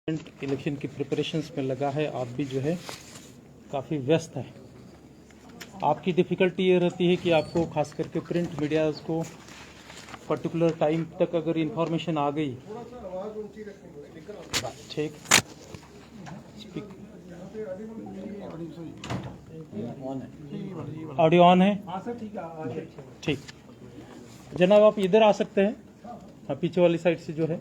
Election की preparations में लगा है। आप भी जो है काफ़ी व्यस्त हैं। आपकी डिफ़िकल्टी ये रहती है कि आपको खास करके प्रिंट मीडियाज़ को पर्टिकुलर टाइम तक अगर इंफॉर्मेशन आ गई, ठीक, ऑडियो ऑन है, ठीक। जनाब आप इधर आ सकते हैं, हाँ पीछे वाली साइड से जो है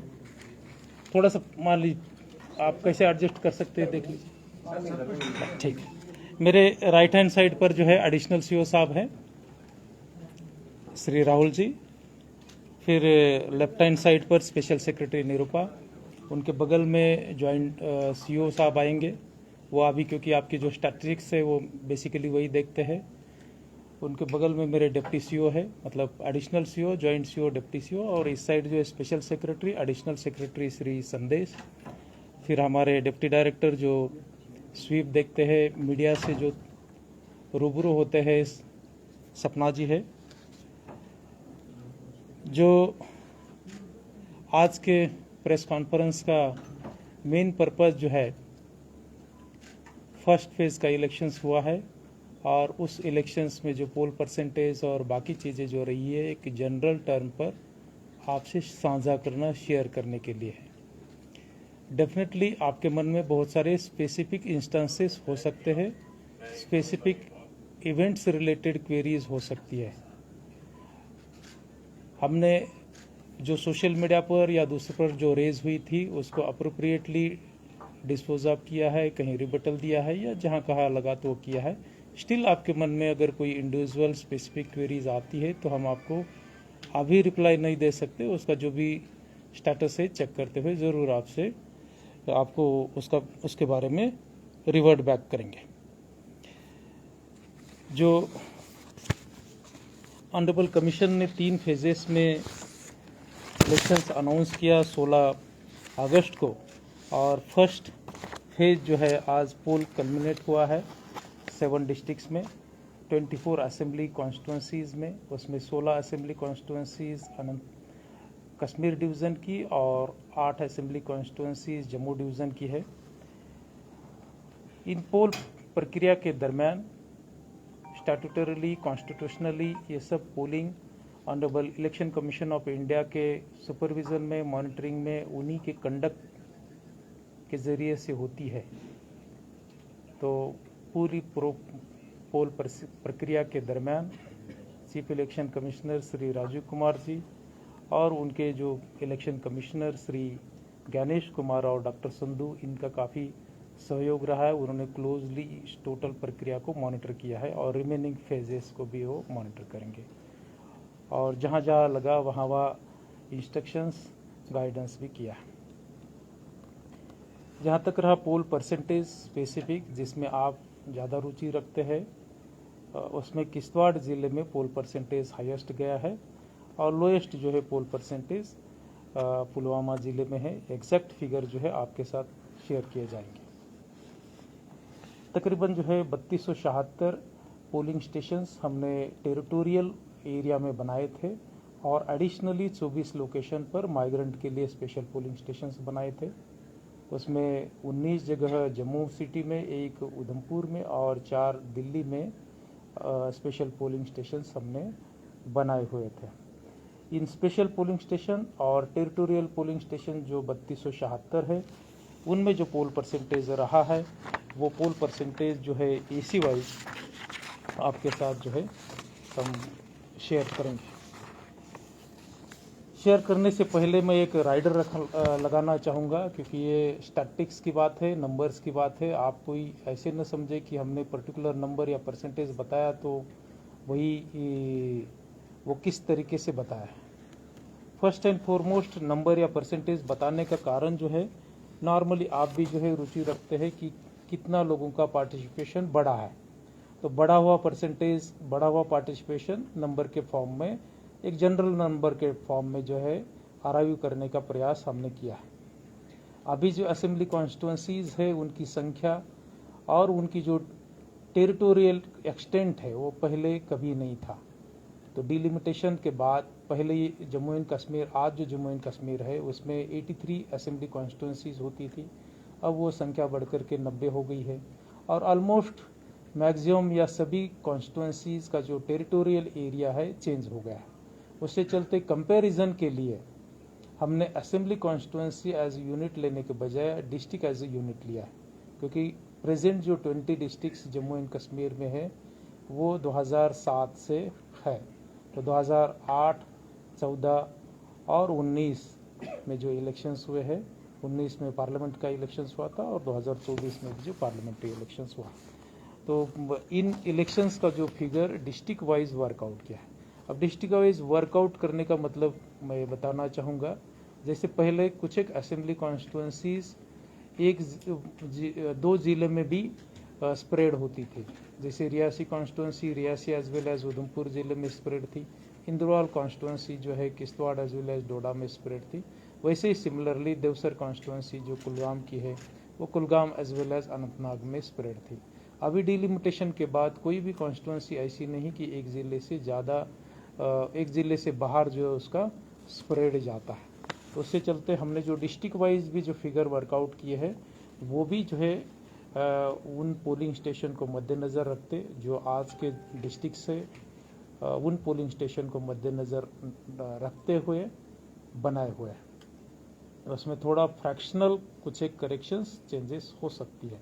थोड़ा सा मान लीजिए आप कैसे एडजस्ट कर सकते हैं, देख लीजिए, ठीक। मेरे राइट हैंड साइड पर जो है एडिशनल सीओ साहब हैं श्री राहुल जी, फिर लेफ्ट हैंड साइड पर स्पेशल सेक्रेटरी निरूपा, उनके बगल में जॉइंट सीओ साहब आएंगे। वो अभी क्योंकि आपकी जो स्टैटिस्टिक्स है वो बेसिकली वही देखते हैं। उनके बगल में मेरे डिप्टी सीओ है, मतलब additional CO, joint CO, deputy CO, और इस साइड जो है special secretary, additional secretary Shri संदेश। फिर हमारे डिप्टी डायरेक्टर जो स्वीप देखते हैं, मीडिया से जो रूबरू होते हैं, सपना जी है। जो आज के प्रेस कॉन्फ्रेंस का मेन पर्पस जो है, फर्स्ट फेज़ का इलेक्शंस हुआ है और उस इलेक्शंस में जो पोल परसेंटेज और बाकी चीज़ें जो रही है एक जनरल टर्म पर आपसे साझा करना, शेयर करने के लिए है। डेफिनेटली आपके मन में बहुत सारे स्पेसिफिक इंस्टेंसेस हो सकते हैं, स्पेसिफिक इवेंट्स रिलेटेड क्वेरीज हो सकती है। हमने जो सोशल मीडिया पर या दूसरे पर जो रेज हुई थी उसको अप्रोप्रिएटली डिस्पोज ऑफ किया है, कहीं रिबटल दिया है या जहां कहा लगा तो किया है। स्टिल आपके मन में अगर कोई इंडिविजुअल स्पेसिफिक क्वेरीज आती है तो हम आपको अभी रिप्लाई नहीं दे सकते, उसका जो भी स्टेटस है चेक करते हुए ज़रूर आपको उसके बारे में रिवर्ट बैक करेंगे। जो ऑनरेबल कमीशन ने 3 फेजेस में इलेक्शंस अनाउंस किया 16 अगस्त को, और फर्स्ट फेज जो है आज पोल कल्मिनेट हुआ है 7 डिस्ट्रिक्ट्स में, 24 असेंबली कॉन्स्टिट्यूंसीज़ में, उसमें 16 असेंबली कॉन्स्टिट्यूंसीज़ कश्मीर डिवीज़न की और 8 असेंबली कॉन्स्टिट्यूंसीज़ जम्मू डिवीज़न की है। इन पोल प्रक्रिया के दरमियान स्टैट्यूटरली, कॉन्स्टिट्यूशनली ये सब polling honourable election commission of India के सुपरविज़न में, मॉनिटरिंग में, उन्हीं के कंडक्ट के ज़रिए से होती है। तो पूरी पोल प्रक्रिया के दरमियान chief election commissioner Shri Rajiv Kumar ji और उनके जो इलेक्शन कमिश्नर श्री ज्ञानेश कुमार और डॉक्टर संधू, इनका काफ़ी सहयोग रहा है। उन्होंने क्लोजली इस टोटल प्रक्रिया को मॉनिटर किया है और रिमेनिंग फेजेस को भी वो मॉनिटर करेंगे, और जहाँ जहाँ लगा वहाँ इंस्ट्रक्शंस, गाइडेंस भी किया है। जहाँ तक रहा पोल परसेंटेज स्पेसिफिक जिसमें आप ज़्यादा रुचि रखते हैं, उसमें किश्तवाड़ ज़िले में पोल परसेंटेज हाईएस्ट गया है और लोएस्ट जो है पोल परसेंटेज पुलवामा ज़िले में है। एग्जैक्ट फिगर जो है आपके साथ शेयर किए जाएंगे। तकरीबन जो है 3276 पोलिंग स्टेशंस हमने टेरिटोरियल एरिया में बनाए थे और एडिशनली 24 लोकेशन पर माइग्रेंट के लिए स्पेशल पोलिंग स्टेशंस बनाए थे। उसमें 19 जगह जम्मू सिटी में, 1 उधमपुर में और 4 दिल्ली में स्पेशल पोलिंग स्टेशंस हमने बनाए हुए थे। इन स्पेशल पोलिंग स्टेशन और टेरिटोरियल पोलिंग स्टेशन जो 3276 है, उनमें जो पोल परसेंटेज रहा है वो पोल परसेंटेज जो है एसी वाइज आपके साथ जो है हम शेयर करेंगे। शेयर करने से पहले मैं एक राइडर लगाना चाहूँगा, क्योंकि ये स्टैटिस्टिक्स की बात है, नंबर्स की बात है। आप कोई ऐसे न समझे कि हमने पर्टिकुलर नंबर या परसेंटेज बताया तो वो किस तरीके से बताया है। फर्स्ट एंड फॉरमोस्ट नंबर या परसेंटेज बताने का कारण जो है, नॉर्मली आप भी जो है रुचि रखते हैं कि कितना लोगों का पार्टिसिपेशन बढ़ा है, तो बढ़ा हुआ परसेंटेज, बढ़ा हुआ पार्टिसिपेशन नंबर के फॉर्म में, एक जनरल नंबर के फॉर्म में जो है अराइव करने का प्रयास हमने किया है। अभी जो असेंबली कॉन्स्टिट्यूंसीज है उनकी संख्या और उनकी जो टेरिटोरियल एक्सटेंट है वो पहले कभी नहीं था। तो डिलिमिटेशन के बाद पहले जम्मू एंड कश्मीर, आज जो जम्मू एंड कश्मीर है उसमें 83 असेंबली कॉन्स्टिट्यूंसीज होती थी, अब वो संख्या बढ़कर के 90 हो गई है और ऑलमोस्ट मैक्सिमम या सभी कॉन्स्टिट्यूंसीज का जो टेरिटोरियल एरिया है चेंज हो गया है। उससे चलते कंपैरिजन के लिए हमने असेंबली कॉन्स्टिट्यूंसी एज यूनिट लेने के बजाय डिस्ट्रिक्ट एज ए यूनिट लिया है, क्योंकि प्रेजेंट जो 20 डिस्ट्रिक्ट्स जम्मू एंड कश्मीर में है वो 2007 से है। तो 2008, 14 और 19 में जो इलेक्शंस हुए हैं, 19 में पार्लियामेंट का इलेक्शंस हुआ था और 2024 में भी जो पार्लियामेंट्री इलेक्शंस हुआ, तो इन इलेक्शंस का जो फिगर डिस्ट्रिक्ट वाइज वर्कआउट किया है। अब डिस्ट्रिक्ट वाइज वर्कआउट करने का मतलब मैं बताना चाहूँगा, जैसे पहले कुछ एक असेंबली कॉन्स्टिट्यूंसीज दो ज़िले में भी स्प्रेड होती थी, जैसे Reasi constituency Reasi as well as Udhampur ज़िले में स्प्रेड थी, इंद्रवाल कॉन्स्टिट्यूंसी जो है Kishtwar as well as Doda में स्प्रेड थी। वैसे ही सिमिलरली देवसर कॉन्स्टिट्यूंसी जो कुलगाम की है वो Kulgam as well as Anantnag में स्प्रेड थी। अभी डिलिमिटेशन के बाद कोई भी कॉन्स्टिट्यूंसी ऐसी नहीं कि एक ज़िले से ज़्यादा एक ज़िले से बाहर जो है उसका स्प्रेड जाता है। तो उससे चलते हमने जो डिस्ट्रिक्ट वाइज भी जो फिगर वर्कआउट किए हैं वो भी जो है उन पोलिंग स्टेशन को मद्देनज़र रखते जो आज के डिस्ट्रिक्ट से उन पोलिंग स्टेशन को मद्देनज़र रखते हुए बनाए हुए हैं। उसमें थोड़ा फ्रैक्शनल कुछ एक करेक्शंस चेंजेस हो सकती है।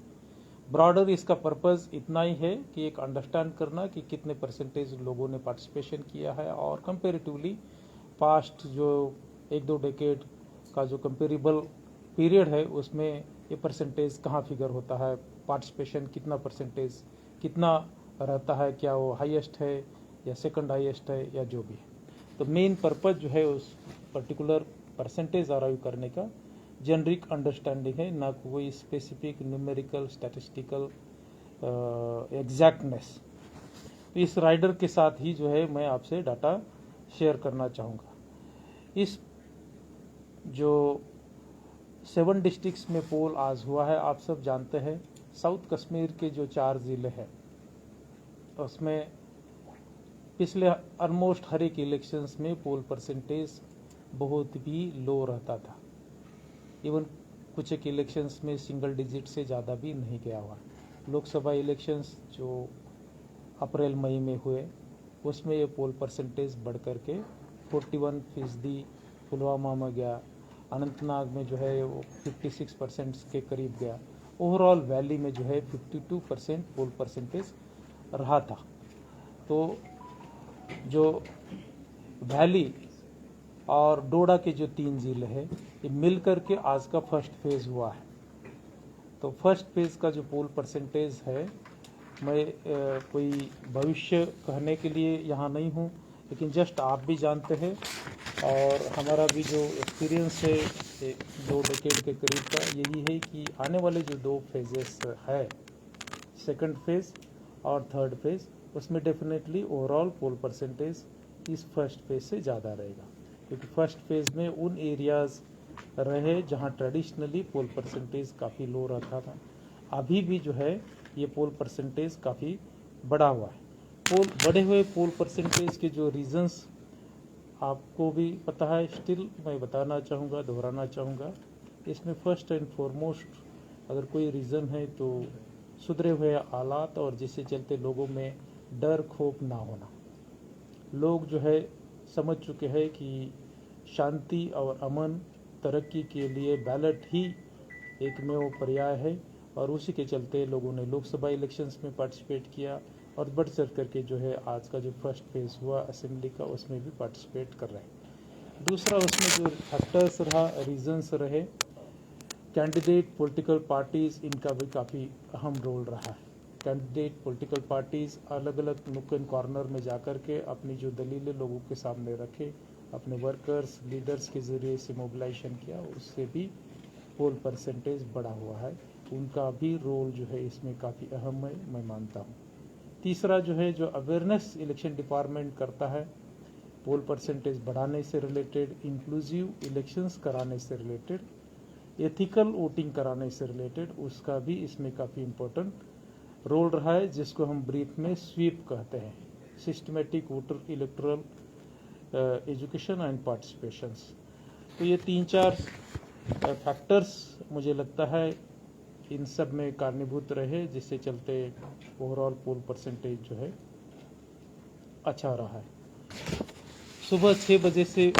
ब्रॉडर इसका पर्पज़ इतना ही है कि एक अंडरस्टैंड करना कि कितने परसेंटेज लोगों ने पार्टिसिपेशन किया है और कंपेरेटिवली पास्ट जो 1-2 डेकेड का जो कंपेरेबल पीरियड है उसमें ये परसेंटेज कहाँ फिगर होता है, पार्टिसिपेशन कितना परसेंटेज कितना रहता है, क्या वो हाईएस्ट है या सेकंड हाईएस्ट है या जो भी है। तो मेन पर्पज़ जो है उस पर्टिकुलर परसेंटेज अराइव करने का जेनरिक अंडरस्टैंडिंग है, ना कोई स्पेसिफिक न्यूमेरिकल स्टैटिस्टिकल एग्जैक्टनेस। तो इस राइडर के साथ ही जो है मैं आपसे डाटा शेयर करना चाहूँगा। इस जो 7 डिस्ट्रिक्ट्स में पोल आज हुआ है, आप सब जानते हैं साउथ कश्मीर के जो 4 ज़िले हैं उसमें पिछले ऑलमोस्ट हर एक इलेक्शंस में पोल परसेंटेज बहुत भी लो रहता था। इवन कुछ एक इलेक्शंस में सिंगल डिजिट से ज़्यादा भी नहीं गया हुआ। लोकसभा इलेक्शंस जो अप्रैल मई में हुए उसमें ये पोल परसेंटेज बढ़ कर के 41% पुलवामा में गया, अनंतनाग में जो है वो 56% के करीब गया। ओवरऑल वैली में जो है 52% पोल परसेंटेज रहा था। तो जो वैली और डोडा के जो 3 ज़िले हैं ये मिल करके आज का फर्स्ट फेज़ हुआ है। तो फर्स्ट फेज़ का जो पोल परसेंटेज है, मैं कोई भविष्य कहने के लिए यहाँ नहीं हूँ, लेकिन जस्ट आप भी जानते हैं और हमारा भी जो एक्सपीरियंस है 2 डेकेड के करीब का यही है कि आने वाले जो 2 फेजेस है, सेकंड फेज़ और थर्ड फेज़, उसमें डेफिनेटली ओवरऑल पोल परसेंटेज इस फर्स्ट फेज़ से ज़्यादा रहेगा, क्योंकि फर्स्ट फेज़ में उन एरियाज़ रहे जहां ट्रेडिशनली पोल परसेंटेज काफ़ी लो रहता था। अभी भी जो है ये पोल परसेंटेज काफ़ी बढ़ा हुआ है। बढ़े हुए पोल परसेंटेज के जो रीजंस आपको भी पता है, स्टिल मैं बताना चाहूँगा, दोहराना चाहूँगा। इसमें फर्स्ट एंड फॉरमोस्ट अगर कोई रीज़न है तो सुधरे हुए हालात और जिससे चलते लोगों में डर खौफ ना होना। लोग जो है समझ चुके हैं कि शांति और अमन तरक्की के लिए बैलेट ही एकमेव पर्याय है और उसी के चलते लोगों ने लोकसभा इलेक्शंस में पार्टिसिपेट किया और बढ़ चढ़ करके जो है आज का जो फर्स्ट फेज़ हुआ असेंबली का उसमें भी पार्टिसिपेट कर रहे हैं। दूसरा उसमें जो फैक्टर्स रहा, रीजंस रहे, कैंडिडेट पॉलिटिकल पार्टीज़ इनका भी काफ़ी अहम रोल रहा है। कैंडिडेट पॉलिटिकल पार्टीज़ अलग अलग नुक एंड कॉर्नर में जाकर के अपनी जो दलीलें लोगों के सामने रखे, अपने वर्कर्स लीडर्स के ज़रिए से मोबिलाइजेशन किया, उससे भी पोल परसेंटेज बढ़ा हुआ है। उनका भी रोल जो है इसमें काफ़ी अहम है, मैं मानता हूँ। तीसरा जो है जो अवेयरनेस इलेक्शन डिपार्टमेंट करता है पोल परसेंटेज बढ़ाने से रिलेटेड, इंक्लूसिव इलेक्शंस कराने से रिलेटेड, एथिकल वोटिंग कराने से रिलेटेड, उसका भी इसमें काफ़ी इम्पोर्टेंट रोल रहा है, जिसको हम ब्रीफ में स्वीप कहते हैं, systematic voter electoral education and participations. तो ये 3-4 फैक्टर्स मुझे लगता है इन सब में कारणीभूत रहे, जिससे चलते ओवरऑल पोल परसेंटेज जो है अच्छा रहा है। सुबह 6 बजे से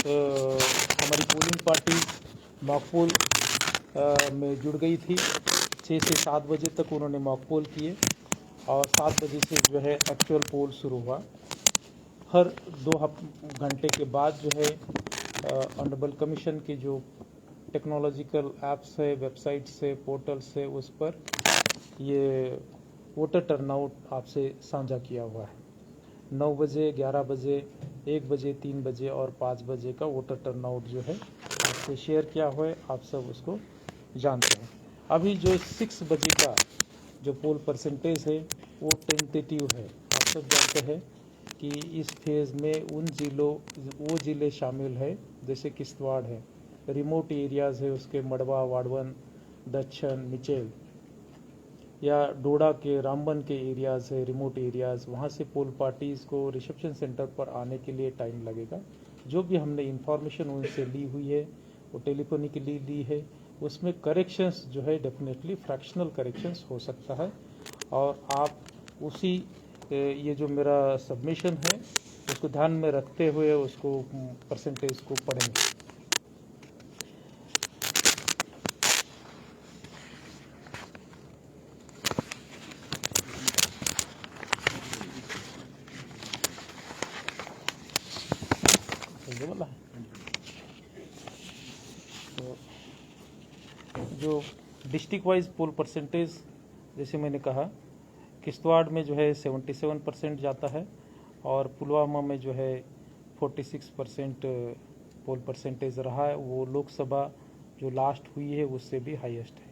हमारी पोलिंग पार्टी मॉक पोल में जुड़ गई थी। 6 से 7 बजे तक उन्होंने मॉक पोल किए और 7 बजे से जो है एक्चुअल पोल शुरू हुआ। हर 2 घंटे के बाद जो है ऑनरेबल कमीशन के जो टेक्नोलॉजिकल ऐप्स है, वेबसाइट्स है, पोर्टल्स है, उस पर ये वोटर टर्नआउट आपसे साझा किया हुआ है। 9 बजे, 11 बजे, 1 बजे, 3 बजे और 5 बजे का वोटर टर्नआउट जो है आपसे शेयर किया हुआ है, आप सब उसको जानते हैं। अभी जो 6 बजे का जो पोल परसेंटेज है वो टेंटेटिव है। आप सब जानते हैं कि इस फेज़ में वो ज़िले शामिल है जैसे किश्तवाड़ है, रिमोट एरियाज़ है उसके मड़वा, वाड़वन, दक्षिण, मिचेल, या डोडा के रामबन के एरियाज़ है, रिमोट एरियाज़, वहाँ से पोल पार्टीज़ को रिसेप्शन सेंटर पर आने के लिए टाइम लगेगा। जो भी हमने इंफॉर्मेशन उनसे ली हुई है वो टेलीफोनिकली ली है, उसमें करेक्शंस जो है डेफिनेटली फ्रैक्शनल करेक्शंस हो सकता है और आप उसी ये जो मेरा सबमिशन है उसको ध्यान में रखते हुए उसको परसेंटेज को पढ़ेंगे। तो जो डिस्ट्रिक्ट वाइज पोल परसेंटेज, जैसे मैंने कहा, किश्तवाड़ में जो है 77% जाता है और पुलवामा में जो है 46% पोल परसेंटेज रहा है। वो लोकसभा जो लास्ट हुई है उससे भी हाईएस्ट है।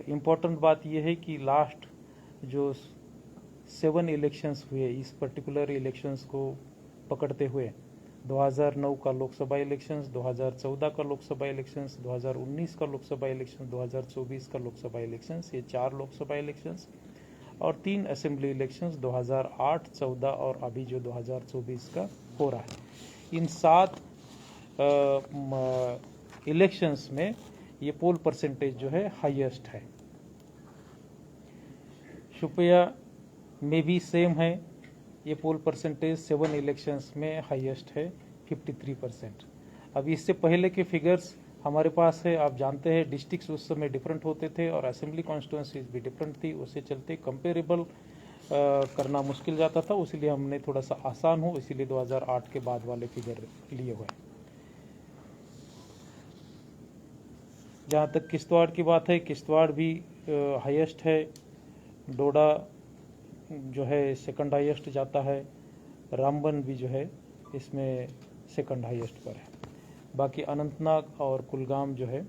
इम्पॉर्टेंट बात यह है कि लास्ट जो 7 इलेक्शंस हुए, इस पर्टिकुलर इलेक्शंस को पकड़ते हुए 2009 का लोकसभा इलेक्शंस, 2014 का लोकसभा इलेक्शंस, 2019 का लोकसभा इलेक्शन, 2024 का लोकसभा इलेक्शंस, ये 4 लोकसभा इलेक्शंस और 3 असेंबली इलेक्शंस 2008, 14 और अभी जो 2024 का हो रहा है। इन 7 इलेक्शंस में ये पोल परसेंटेज जो है हाईएस्ट है। शुपिया में भी सेम है, ये पोल परसेंटेज 7 इलेक्शंस में हाईएस्ट है 53%। अब इससे पहले के फिगर्स हमारे पास है, आप जानते हैं डिस्ट्रिक्ट्स उस समय डिफरेंट होते थे और असेंबली कॉन्स्टिट्यूंसीज भी डिफरेंट थी, उससे चलते कंपेरेबल करना मुश्किल जाता था, इसीलिए हमने थोड़ा सा आसान हो इसीलिए 2008 के बाद वाले फिगर लिए हुए। जहाँ तक किश्तवाड़ की बात है, किश्तवाड़ भी हाईएस्ट है, डोडा जो है सेकंड हाईएस्ट जाता है, रामबन भी जो है इसमें सेकंड हाईएस्ट पर है। बाकी अनंतनाग और कुलगाम जो है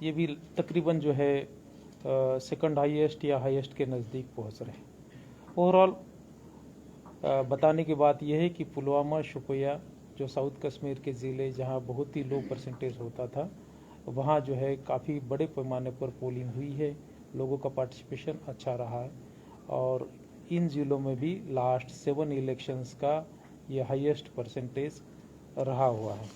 ये भी तकरीबन जो है सेकंड हाईएस्ट या हाईएस्ट के नज़दीक पहुंच रहे हैं। ओवरऑल बताने की बात यह है कि पुलवामा, शोपियां जो साउथ कश्मीर के ज़िले जहां बहुत ही लो परसेंटेज होता था, वहां जो है काफ़ी बड़े पैमाने पर पोलिंग हुई है, लोगों का पार्टिसिपेशन अच्छा रहा है और इन ज़िलों में भी लास्ट 7 इलेक्शंस का ये हाईएस्ट परसेंटेज रहा हुआ है।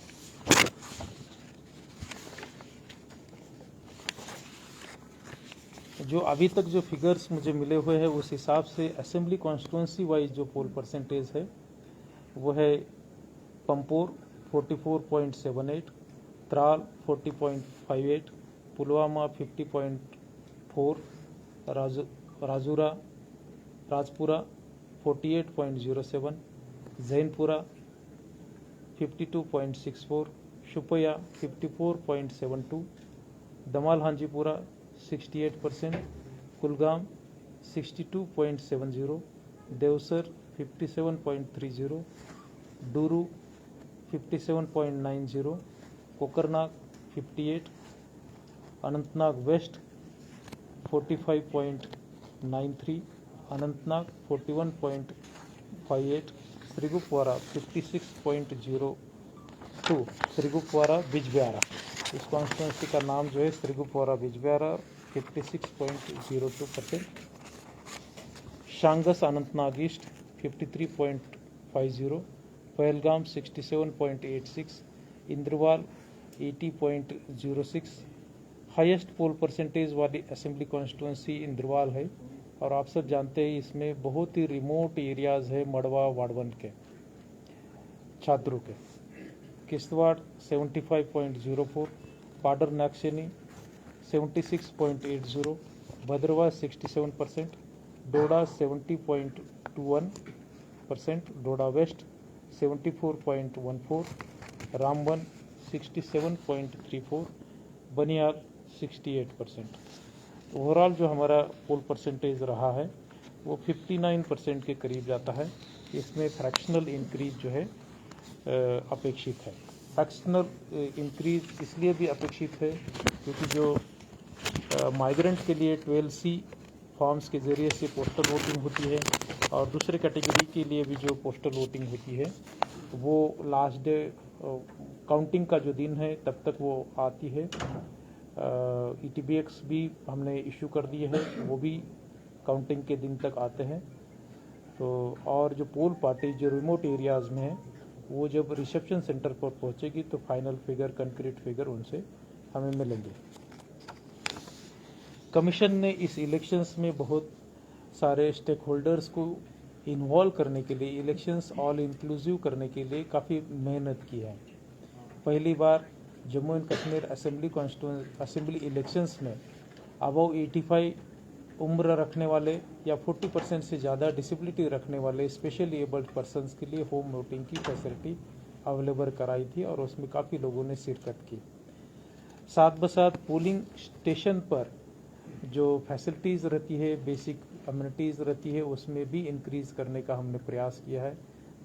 जो अभी तक जो फिगर्स मुझे मिले हुए हैं उस हिसाब से असेंबली कॉन्स्टिट्यूंसी वाइज जो पोल परसेंटेज है वो है पंपोर 44.78, त्राल 40.58, पुलवामा 50.4, राजपुरा 48.07, जैनपुरा 52.64, शुपिया 54.72, दमाल हांजीपुरा 68%, कुलगाम 62.70, देवसर 57.30, डूरू 57.90, कोकरनाग 58, अनंतनाग वेस्ट 45.93, अनंतनाग 41.58, श्रीगुफवारा 56.02, श्रीगुफवारा बिजबिहारा, इस कॉन्स्टिट्यूंसी का नाम जो है श्रीगुफवारा बिजबिहारा 56.02%, शांगस अनंतनाग ईस्ट 53.50, पहलगाम 67.86, इंद्रवाल 80.06, हाईएस्ट पोल परसेंटेज वाली असेंबली कॉन्स्टिट्यूंसी इंद्रवाल है। और आप सब जानते हैं इसमें बहुत ही रिमोट एरियाज़ है मड़वा वाड़वन के छात्रों के। किश्तवाड़ 75.04, पाडर नागशेनी 76.80, भद्रवाह 67%, डोडा 70.21%, डोडा वेस्ट 74.14, रामबन 67.34, बनियाल 68%। ओवरऑल जो हमारा पोल परसेंटेज रहा है वो 59% के करीब जाता है। इसमें फ्रैक्शनल इंक्रीज जो है अपेक्षित है। फ्रैक्शनल इंक्रीज इसलिए भी अपेक्षित है क्योंकि जो माइग्रेंट के लिए 12C फॉर्म्स के ज़रिए से पोस्टल वोटिंग होती है और दूसरे कैटेगरी के लिए भी जो पोस्टल वोटिंग होती है वो लास्ट डे काउंटिंग का जो दिन है तब तक वो आती है। ETBX भी हमने इशू कर दिए हैं, वो भी काउंटिंग के दिन तक आते हैं। तो और जो पोल पार्टी जो रिमोट एरियाज़ में है वो जब रिसेप्शन सेंटर पर पहुंचेगी तो फाइनल फिगर, कंक्रीट फिगर उनसे हमें मिलेंगे। कमीशन ने इस इलेक्शंस में बहुत सारे स्टेक होल्डर्स को इन्वॉल्व करने के लिए, इलेक्शंस ऑल इंक्लूसिव करने के लिए काफ़ी मेहनत की है। पहली बार Jammu and Kashmir assembly elections में अबव 85 उम्र रखने वाले या 40% से ज़्यादा डिसेबिलिटी रखने वाले स्पेशली एबल्ड पर्सनस के लिए होम वोटिंग की फैसिलिटी अवेलेबल कराई थी और उसमें काफ़ी लोगों ने शिरकत की। साथ बसाथ पोलिंग स्टेशन पर जो फैसिलिटीज़ रहती है, बेसिक अम्यूनिटीज़ रहती है, उसमें भी इंक्रीज़ करने का हमने प्रयास किया है।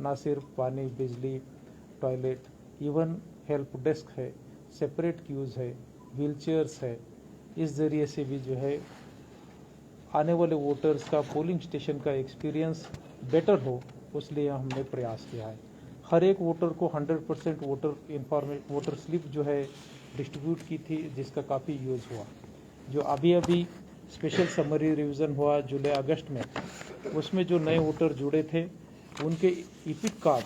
ना सिर्फ पानी, बिजली, टॉयलेट, इवन हेल्प डेस्क है, सेपरेट क्यूज़ है, व्हीलचेयर्स है। इस ज़रिए से भी जो है आने वाले वोटर्स का पोलिंग स्टेशन का एक्सपीरियंस बेटर हो, उसलिए हमने प्रयास किया है। हर एक वोटर को 100% वोटर स्लिप जो है डिस्ट्रीब्यूट की थी, जिसका काफ़ी यूज़ हुआ। जो अभी स्पेशल समरी रिवीजन हुआ जुलाई अगस्त में, उसमें जो नए वोटर जुड़े थे उनके इपिक कार्ड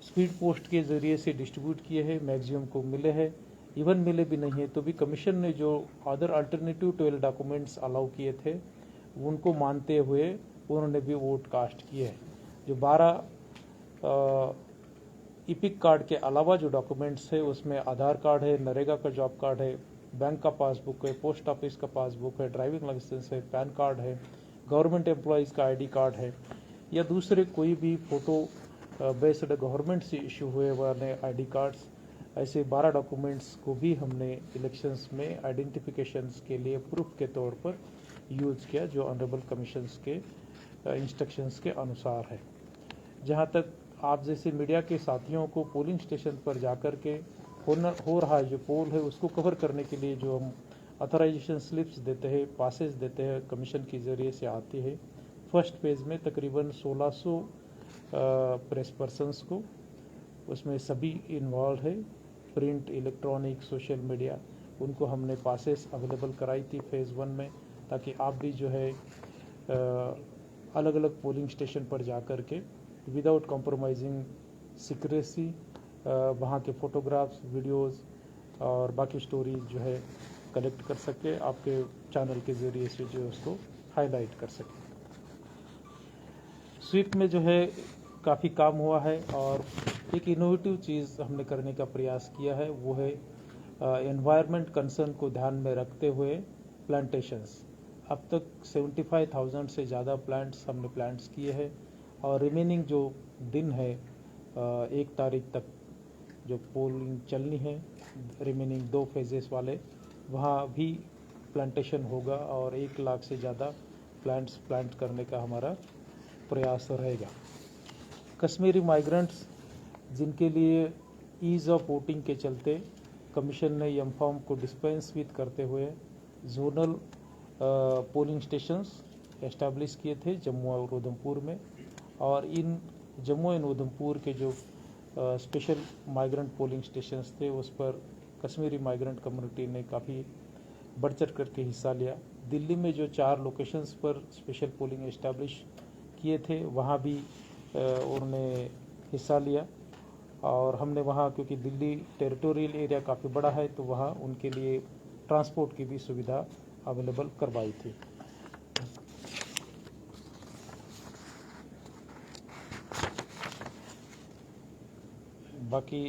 स्पीड पोस्ट के ज़रिए से डिस्ट्रीब्यूट किए हैं, मैक्सिमम को मिले हैं। इवन मिले भी नहीं है तो भी कमीशन ने जो अदर अल्टरनेटिव 12 डॉक्यूमेंट्स अलाउ किए थे उनको मानते हुए उन्होंने भी वोट कास्ट किए हैं। जो 12 इपिक कार्ड के अलावा जो डॉक्यूमेंट्स है उसमें आधार कार्ड है, नरेगा का जॉब कार्ड है, बैंक का पासबुक है, पोस्ट ऑफिस का पासबुक है, ड्राइविंग लाइसेंस है, पैन कार्ड है, गवर्नमेंट एम्प्लॉयज़ का ID कार्ड है या दूसरे कोई भी फ़ोटो बेस्ड गवर्नमेंट से इशू हुए वाले ID कार्ड्स, ऐसे 12 डॉक्यूमेंट्स को भी हमने इलेक्शंस में आइडेंटिफिकेशंस के लिए प्रूफ के तौर पर यूज़ किया, जो ऑनरेबल कमीशंस के इंस्ट्रक्शंस के अनुसार है। जहां तक आप जैसे मीडिया के साथियों को पोलिंग स्टेशन पर जाकर के हो रहा है जो पोल है उसको कवर करने के लिए जो हम ऑथराइजेशन स्लिप्स देते हैं, पासेस देते हैं, कमीशन के ज़रिए से आती है। फर्स्ट फेज़ में तकरीबन 1600 प्रेस पर्सनस को, उसमें सभी इन्वॉल्व है, प्रिंट, इलेक्ट्रॉनिक, सोशल मीडिया, उनको हमने पासेस अवेलेबल कराई थी फेज़ 1 में, ताकि आप भी जो है अलग अलग पोलिंग स्टेशन पर जाकर के विदाउट कॉम्प्रोमाइजिंग सिक्रेसी वहाँ के फ़ोटोग्राफ्स, वीडियोस और बाकी स्टोरीज जो है कलेक्ट कर सके, आपके चैनल के ज़रिए से जो उसको हाईलाइट कर सके। स्वीप में जो है काफ़ी काम हुआ है और एक इनोवेटिव चीज़ हमने करने का प्रयास किया है, वो है एनवायरनमेंट कंसर्न को ध्यान में रखते हुए प्लांटेशंस। अब तक 75,000 से ज़्यादा प्लांट्स हमने प्लांट्स किए हैं और रिमेनिंग जो दिन है 1 तारीख तक जो पोलिंग चलनी है, रिमेनिंग 2 फेजेस वाले, वहाँ भी प्लांटेशन होगा और 1 लाख से ज़्यादा प्लांट्स प्लांट करने का हमारा प्रयास रहेगा। कश्मीरी माइग्रेंट्स जिनके लिए ईज़ ऑफ वोटिंग के चलते कमीशन ने एम-फॉर्म को डिस्पेंस विद करते हुए जोनल पोलिंग स्टेशंस एस्टैब्लिश किए थे जम्मू और उधमपुर में, और इन जम्मू एंड उधमपुर के जो स्पेशल माइग्रेंट पोलिंग स्टेशंस थे उस पर कश्मीरी माइग्रेंट कम्युनिटी ने काफ़ी बढ़ चढ़ करके हिस्सा लिया। दिल्ली में जो 4 लोकेशंस पर स्पेशल पोलिंग एस्टैब्लिश किए थे वहाँ भी उन्होंने हिस्सा लिया और हमने वहाँ क्योंकि दिल्ली टेरिटोरियल एरिया काफ़ी बड़ा है तो वहाँ उनके लिए ट्रांसपोर्ट की भी सुविधा अवेलेबल करवाई थी। बाकी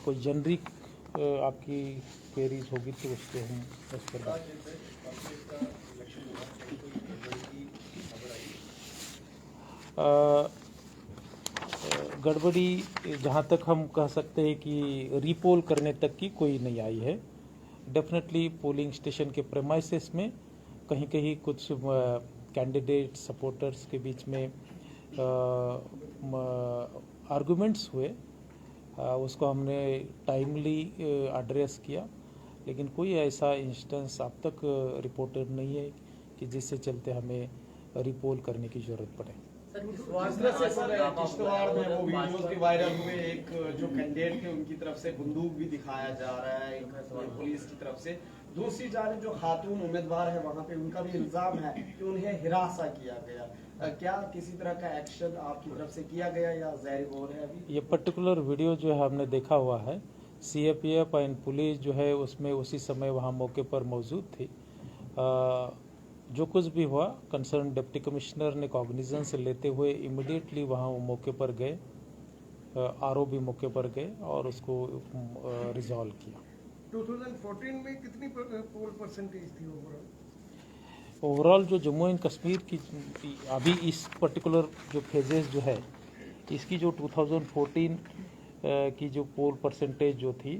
कोई जेनरिक आपकी क्वेरीज होगी तो उसको हम उस पर बात। गड़बड़ी जहाँ तक हम कह सकते हैं कि रीपोल करने तक की कोई नहीं आई है। डेफिनेटली पोलिंग स्टेशन के प्रेमाइसेस में कहीं कहीं कुछ कैंडिडेट सपोर्टर्स के बीच में आर्गुमेंट्स हुए, उसको हमने टाइमली एड्रेस किया, लेकिन कोई ऐसा इंस्टेंस अब तक रिपोर्टेड नहीं है कि जिससे चलते हमें रिपोल करने की जरूरत पड़े। किश्तवाड़ में वो वीडियोस भी वायरल हुए, एक जो कैंडिडेट थे उनकी तरफ से बंदूक भी दिखाया जा रहा है एक पुलिस की तरफ से। दूसरी जानिब जो खातून उम्मीदवार है वहाँ पे उनका भी इल्जाम है कि उन्हें हिरासा किया गया। क्या किसी तरह का एक्शन आपकी तरफ से किया गया या जारी हो रहा है अभी? ये पर्टिकुलर वीडियो जो है हमने देखा हुआ है, CAPF एंड पुलिस जो है उसमें उसी समय वहाँ मौके पर मौजूद थी। जो कुछ भी हुआ कंसर्न डिप्टी कमिश्नर ने कॉग्निजेंस लेते हुए इमीडिएटली वहाँ मौके पर गए, RO भी मौके पर गए और उसको रिजॉल्व किया। 2014 में कितनी पोल परसेंटेज थी ओवरऑल जो जम्मू एंड कश्मीर की अभी इस पर्टिकुलर जो फेजेस जो है इसकी जो 2014 की जो पोल परसेंटेज जो थी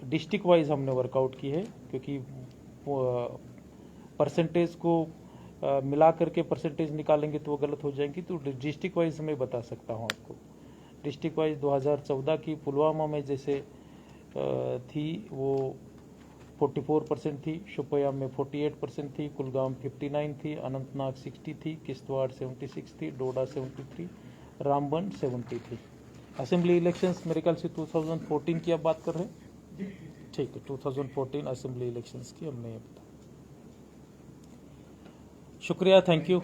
डिस्ट्रिक्ट वाइज हमने वर्कआउट की है, क्योंकि परसेंटेज को मिला करके परसेंटेज निकालेंगे तो वो गलत हो जाएंगी। तो डिस्ट्रिक्ट वाइज मैं बता सकता हूँ आपको। डिस्ट्रिक्ट वाइज 2014 की पुलवामा में जैसे थी वो 44% थी, शोपियां में 48% थी, कुलगाम 59 थी, अनंतनाग 60 थी, किश्तवाड़ 76 थी, डोडा 73, रामबन 70 थी। असेंबली इलेक्शंस मेरे ख्याल से 2014 की आप बात कर रहे हैं? ठीक है, 2014 असेंबली इलेक्शंस की हमने ये बताया। शुक्रिया, थैंक यू।